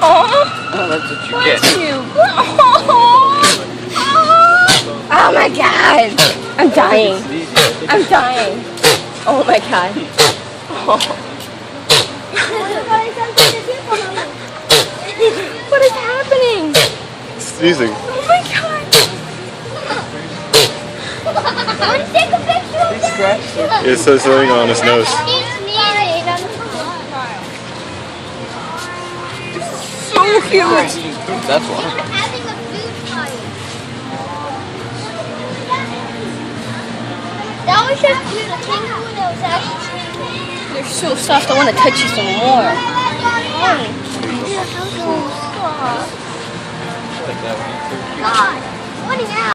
Oh, that's what you get. Oh my god! I'm dying. I'm dying. Oh my god. Oh. What is happening? Sneezing. Oh my god. Take a picture of that. It says something on his nose. He's sneezing. So cute. That's why. Having a food fight. That was just the kangaroo that was actually. They're so soft. I want to touch you some more. God, what is that?